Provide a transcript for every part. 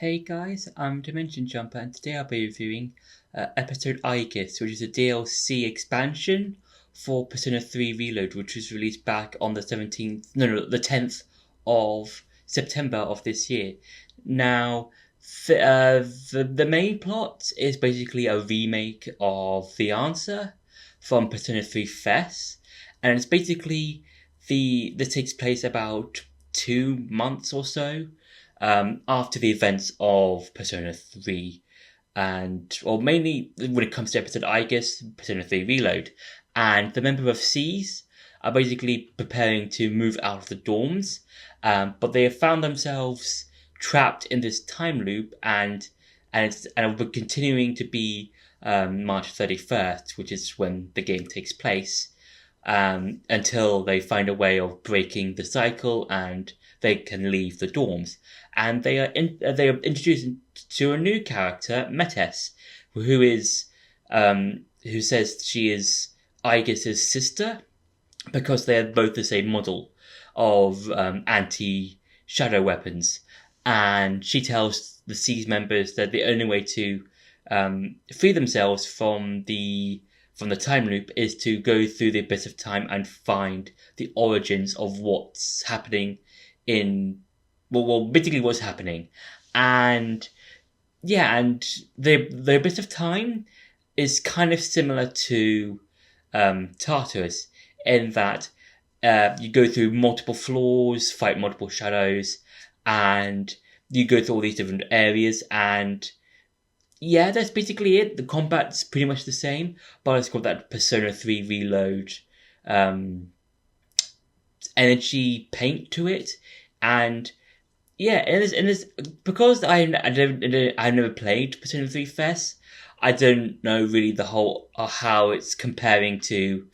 Hey guys, I'm Dimension Jumper, and today I'll be reviewing episode Aigis, which is a DLC expansion for Persona 3 Reload, which was released back on the 10th of September of this year. Now, the main plot is basically a remake of The Answer from Persona 3 FES, and it's basically this takes place about 2 months or so after the events of Persona 3, or mainly when it comes to episode Aigis, Persona 3 Reload, and the member of C's are basically preparing to move out of the dorms, but they have found themselves trapped in this time loop, and we're continuing to be March 31st, which is when the game takes place, until they find a way of breaking the cycle and they can leave the dorms. And they are introduced to a new character, Metes, who says she is Aigis' sister because they are both the same model of anti-shadow weapons. And she tells the C's members that the only way to free themselves from the time loop is to go through the abyss of time and find the origins of what's happening basically what's happening. And the abyss of time is kind of similar to Tartarus in that you go through multiple floors, fight multiple shadows, and you go through all these different areas, and that's basically it. The combat's pretty much the same, but it's got that Persona 3 Reload energy paint to it. And because I've never played Persona 3 FES, I don't know really the whole how it's comparing to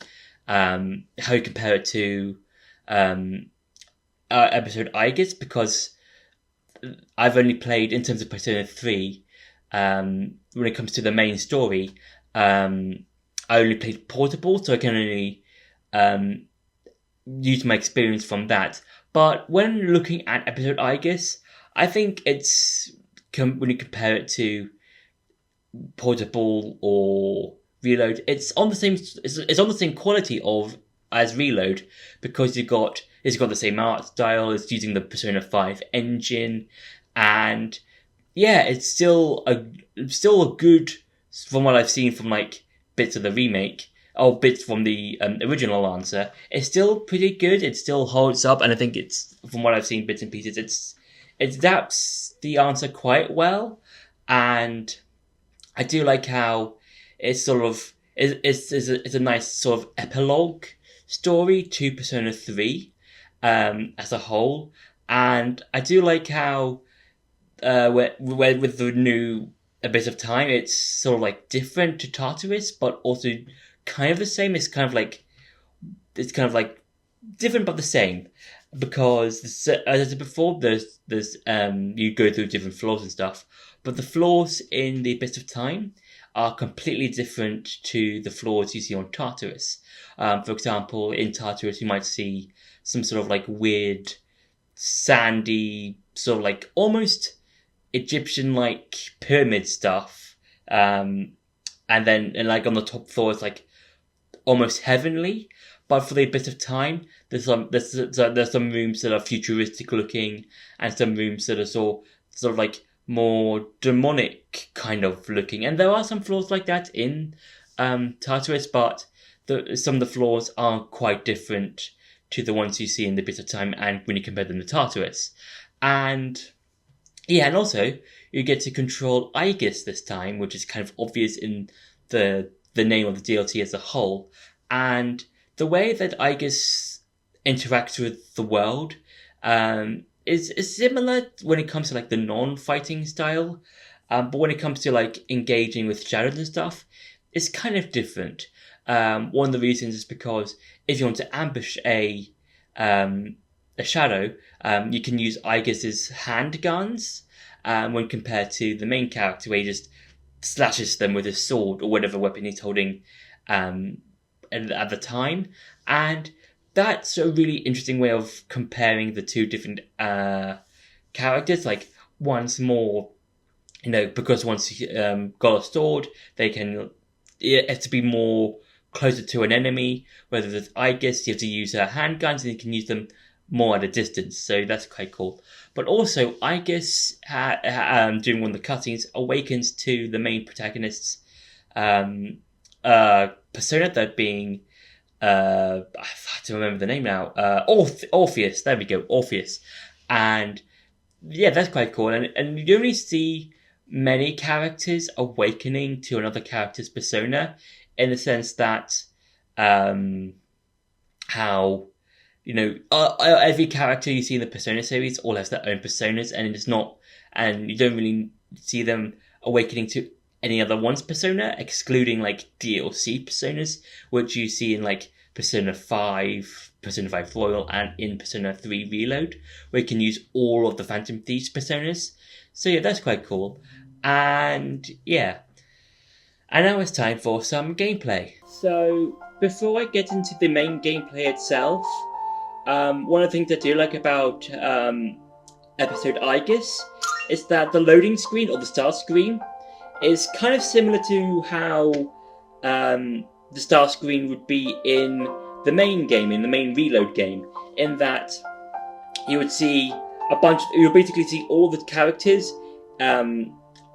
how you compare it to episode Aigis, because I've only played in terms of Persona 3. When it comes to the main story, I only played Portable, so I can only use my experience from that. But when looking at episode Aigis, I think when you compare it to Portable or Reload, it's on the same quality as Reload, because it's got the same art style. It's using the Persona 5 engine, and it's still a good, from what I've seen from like bits of the remake or bits from the original Answer. It's still pretty good. It still holds up, and I think it's, from what I've seen bits and pieces, it adapts the Answer quite well. And I do like how it's sort of it's a nice sort of epilogue story to Persona 3 as a whole. And I do like how where with the new Abyss of Time, it's sort of like different to Tartarus, but also kind of the same. It's kind of like different but the same, because as I said before, there's you go through different floors and stuff, but the floors in the Abyss of Time are completely different to the floors you see on Tartarus. For example, in Tartarus, you might see some sort of like weird, sandy, sort of like almost Egyptian-like pyramid stuff, and like on the top floor, it's like almost heavenly. But for the Abyss of Time, there's some rooms that are futuristic looking, and some rooms that are sort of like more demonic kind of looking. And there are some floors like that in Tartarus, but some of the floors are quite different to the ones you see in the Abyss of Time, and when you compare them to Tartarus. And also you get to control Aigis this time, which is kind of obvious in the name of the DLC as a whole. And the way that Aigis interacts with the world is similar when it comes to like the non-fighting style, but when it comes to like engaging with shadows and stuff, it's kind of different. One of the reasons is because if you want to ambush a shadow, you can use Aigis' handguns, when compared to the main character, where he just slashes them with his sword or whatever weapon he's holding at the time. And that's a really interesting way of comparing the two different characters. Like, one's more because once you got a sword, they can it has to be more closer to an enemy. Whether there's Aigis, you have to use handguns, and you can use them more at a distance. So that's quite cool. But also, Aigis during one of the cutscenes awakens to the main protagonist's persona, that being I have to remember the name now. Orpheus. There we go, Orpheus, and yeah, that's quite cool. And you don't really see many characters awakening to another character's persona, in the sense that how every character you see in the Persona series all has their own personas, and it's not, and you don't really see them awakening to any other one's persona, excluding like DLC personas, which you see in like Persona 5, Persona 5 Royal, and in Persona 3 Reload, where you can use all of the Phantom Thieves personas. So yeah, that's quite cool. And yeah. And now it's time for some gameplay. So, before I get into the main gameplay itself, one of the things I do like about episode Aigis is that the loading screen, or the start screen, is kind of similar to how the start screen would be in the main game, in the main Reload game, in that you would see you'll basically see all the characters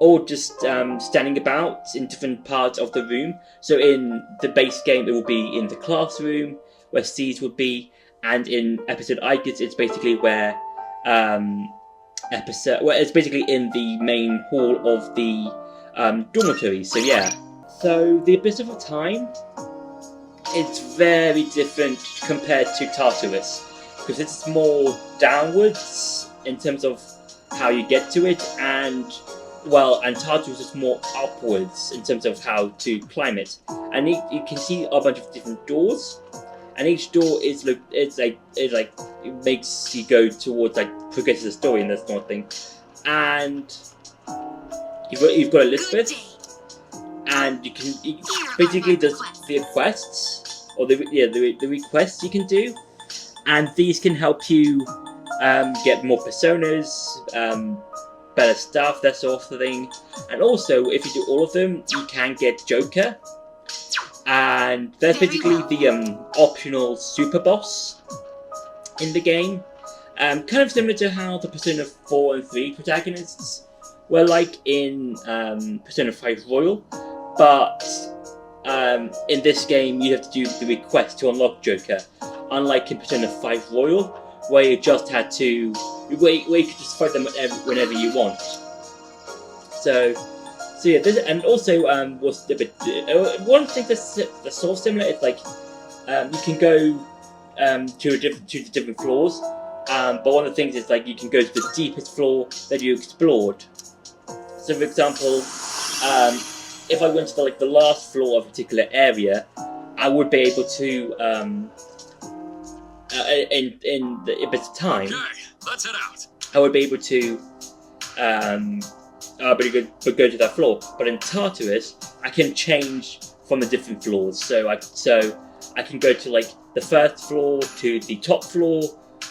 all just standing about in different parts of the room. So in the base game, it will be in the classroom where C's would be, and in episode Aigis, it's basically where it's basically in the main hall of the dormitory. So yeah. So the Abyss of Time is very different compared to Tartarus, because it's more downwards in terms of how you get to it, and Tartarus is more upwards in terms of how to climb it. And you can see a bunch of different doors, and each door it makes you go towards progress the story and that sort of thing. And you've got Elizabeth, and you basically there's the quests, or the requests you can do, and these can help you get more personas, better stuff, that sort of thing. And also, if you do all of them, you can get Joker, and that's basically the optional super boss in the game. Kind of similar to how the Persona 4 and 3 protagonists were like in Persona 5 Royal, but in this game you have to do the request to unlock Joker, unlike in Persona 5 Royal, where you just had to where you could just fight them whenever you want. So yeah, and also was a bit one thing that's sort of similar is you can go to the different floors, but one of the things is you can go to the deepest floor that you explored. So for example, if I went to the last floor of a particular area, I would be able to in the Abyss of Time. Okay, let's head out. I would be able to go to that floor. But in Tartarus, I can change from the different floors. So I can go to the first floor to the top floor,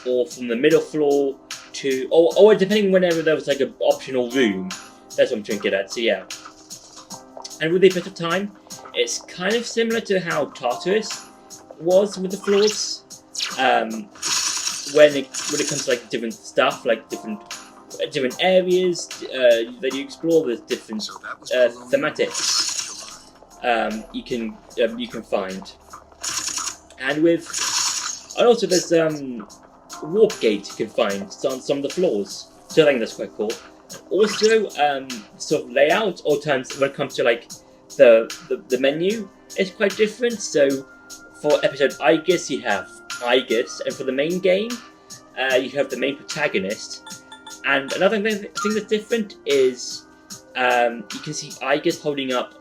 or from the middle floor to or depending whenever there was an optional room. That's what I'm trying to get at. So yeah. And with the Abyss of Time, it's kind of similar to how Tartarus was with the floors. When it comes to different stuff, different areas that you explore, there's different thematics you can find, and also there's warp gates you can find on some of the floors. So I think that's quite cool. Also, sort of layout or terms when it comes to the menu is quite different. So for episode Aigis, you have Aigis, and for the main game, you have the main protagonist. And another thing that's different is you can see Aigis holding up,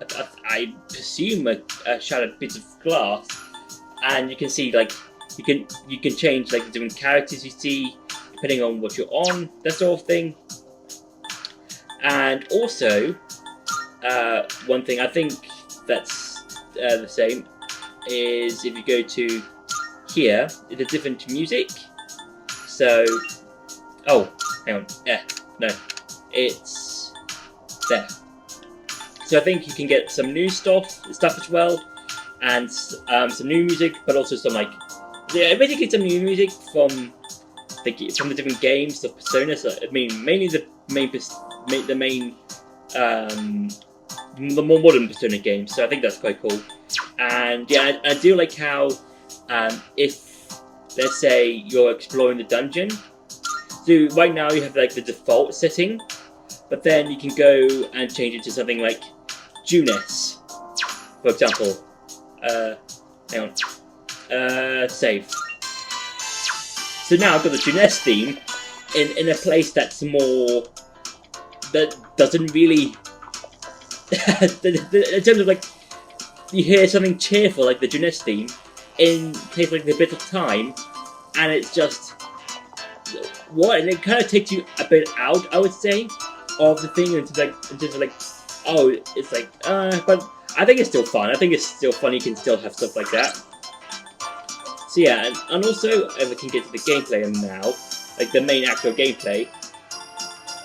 I presume, a shattered piece of glass, and you can see you can change the different characters you see depending on what you're on, that sort of thing. And also, one thing I think that's the same is if you go to here, it's a different music. So, hang on, no, it's there. So I think you can get some new stuff as well, and some new music, but also some basically some new music from the different games, the personas. I mean, mainly the more modern Persona games. So I think that's quite cool. And yeah, I do like how if let's say you're exploring the dungeon, so right now you have like the default setting, but then you can go and change it to something like Junes, for example. Hang on. Save. So now I've got the Junes theme in a place that's more, that doesn't really in terms of like, you hear something cheerful like the Junes theme in takes like a bit of time, and it's just what, and it kind of takes you a bit out, I would say, of the thing into like oh, it's like but I think it's still fun. I think it's still fun. You can still have stuff like that. So yeah, and also if I can get to the gameplay now, like the main actual gameplay,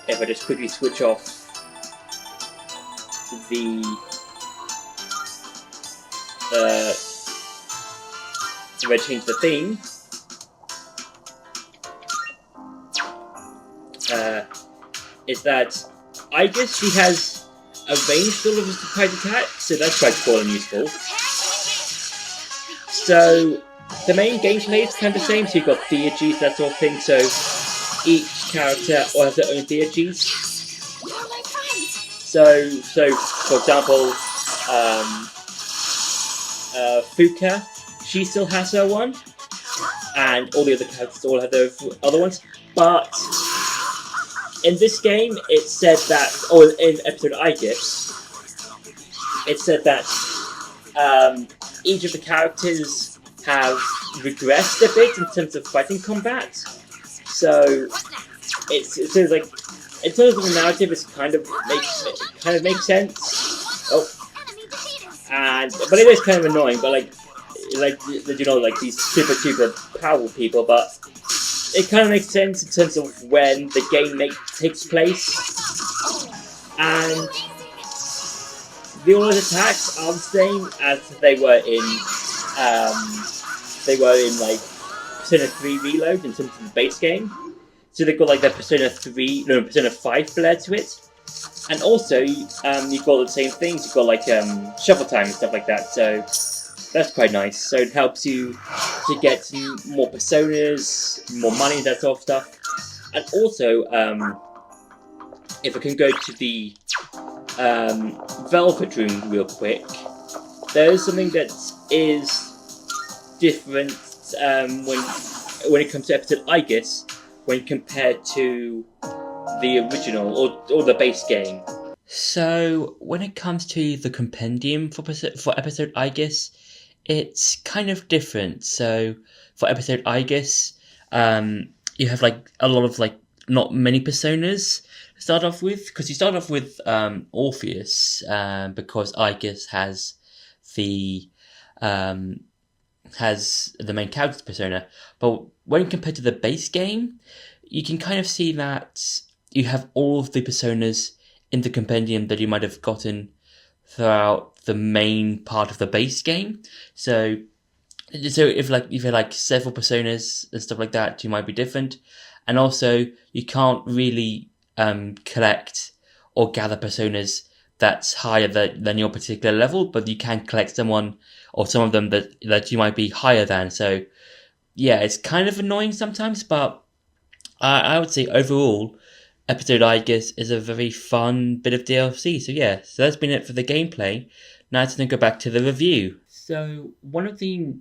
if I just quickly switch off the if I change the theme, is that Aigis, she has a range sort of surprise attack, so that's quite cool and useful. So the main gameplay is kind of the same, so you've got Aigis, that sort of thing, so each character all has their own Aigis. So for example, Fuka, she still has her one, and all the other characters all have their other ones, but in this game, it said that, or in episode Aigis, it said that each of the characters have regressed a bit in terms of fighting combat. So it's like, in terms of the narrative, it kind of makes sense. Oh, but it is kind of annoying. But like these super powerful people, but it kind of makes sense in terms of when the game takes place, and the all attacks are the same as they were in like Persona 3 Reload in terms of the base game. So they've got like the Persona 5 flair to it, and also you've got the same things. You've got like shuffle time and stuff like that. So that's quite nice. So it helps you to get more personas, more money, that sort of stuff. And also, if I can go to the Velvet Room real quick, there is something that is different when it comes to episode Aigis when compared to the original or the base game. So when it comes to the compendium for episode Aigis, it's kind of different. So for episode Aigis, you have like a lot of like not many personas to start off with, because you start off with Orpheus, because Aigis has the main character's persona. But when compared to the base game, you can kind of see that you have all of the personas in the compendium that you might have gotten throughout the main part of the base game. So if you like several personas and stuff like that, you might be different. And also you can't really collect or gather personas that's higher than your particular level, but you can collect someone or some of them that you might be higher than. So yeah, it's kind of annoying sometimes, but I would say overall, episode Aigis is a very fun bit of DLC. So yeah, so that's been it for the gameplay. Now it's going to go back to the review. So one of the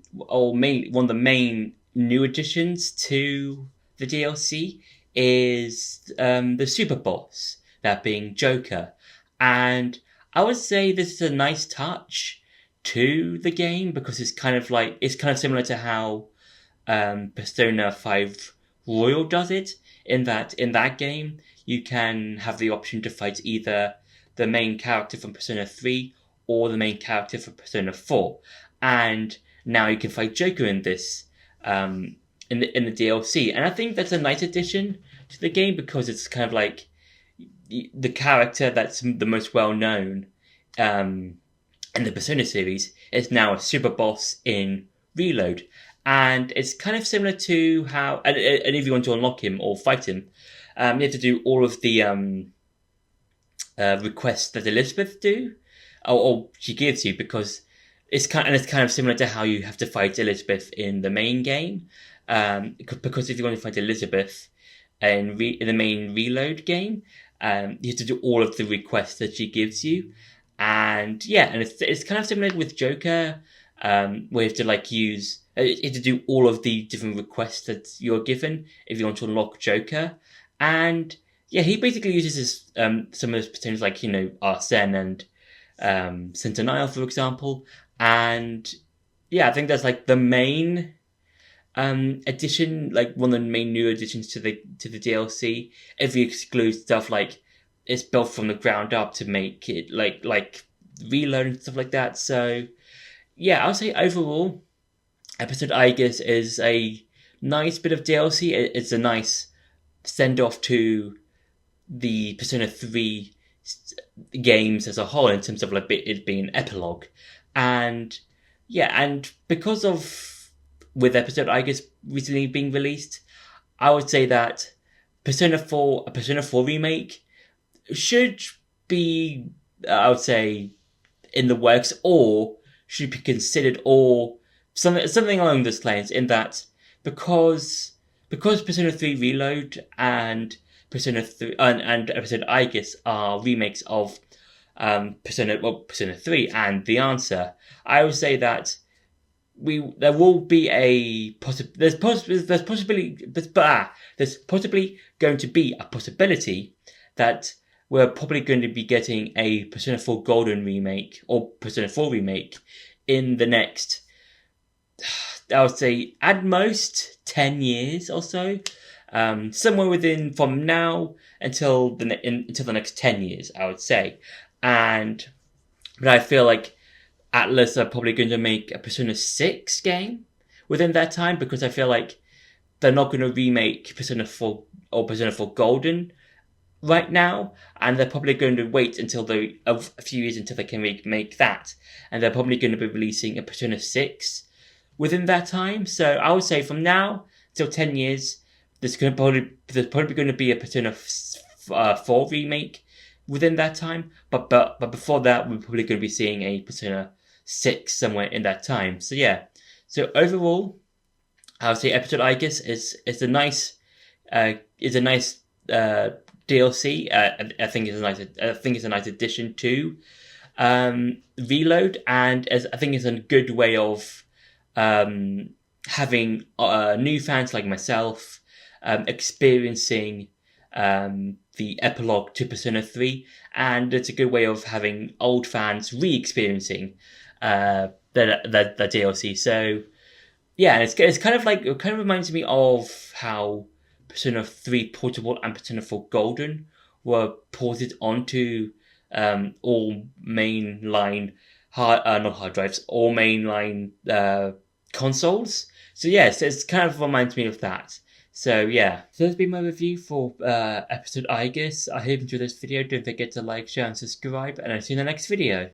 main new additions to the DLC is the super boss, that being Joker. And I would say this is a nice touch to the game, because it's kind of similar to how Persona 5 Royal does it, in that game you can have the option to fight either the main character from Persona 3 or the main character from Persona 4, and now you can fight Joker in this in the DLC, and I think that's a nice addition to the game, because it's kind of like the character that's the most well known in the Persona series is now a super boss in Reload. And it's kind of similar to how, and if you want to unlock him or fight him, you have to do all of the requests that Elizabeth do, or she gives you, because it's kind of similar to how you have to fight Elizabeth in the main game. Because if you want to fight Elizabeth in the main Reload game, you have to do all of the requests that she gives you. And yeah, and it's kind of similar with Joker, where you have to you have to do all of the different requests that you're given if you want to unlock Joker. And yeah, he basically uses his, some of his potentials, like, Arsene and Centennial, for example. And yeah, I think that's like the main addition, like one of the main new additions to the DLC. If you exclude stuff like it's built from the ground up to make it like Reload and stuff like that. So yeah, I'll say overall, episode Aigis is a nice bit of DLC. It's a nice send off to the Persona 3 games as a whole, in terms of like it being an epilogue. And yeah, and because of, with episode Aigis recently being released, I would say that a Persona 4 remake should be, I would say, in the works, or should be considered, or something along those lines. In that, because Persona 3 Reload and Persona 3 and episode Aigis are remakes of Persona 3 and The Answer, I would say that there will be there's possibly going to be a possibility that we're probably going to be getting a Persona 4 Golden remake or Persona 4 remake in the next, I would say, at most 10 years or so. Somewhere within, from now until the next 10 years, I would say. But I feel like Atlas are probably going to make a Persona 6 game within that time, because I feel like they're not going to remake Persona 4 or Persona 4 Golden right now, and they're probably going to wait until a few years until they can make that, and they're probably going to be releasing a Persona 6 within that time. So I would say from now till 10 years, there's probably going to be a Persona 4 remake within that time, but before that, we're probably going to be seeing a Persona 6 somewhere in that time. So yeah, so overall, I would say episode Aigis is a nice DLC. I think it's a nice addition to Reload, and I think it's a good way of having new fans like myself experiencing the epilogue to Persona 3, and it's a good way of having old fans re-experiencing the DLC. So yeah, it's kind of like, it kind of reminds me of how Persona 3 Portable and Persona 4 Golden were ported onto all mainline not hard drives, all mainline consoles. So yes, it's kind of reminds me of that. So yeah, so that's been my review for episode Aigis. I hope you enjoyed this video. Don't forget to like, share, and subscribe, and I'll see you in the next video.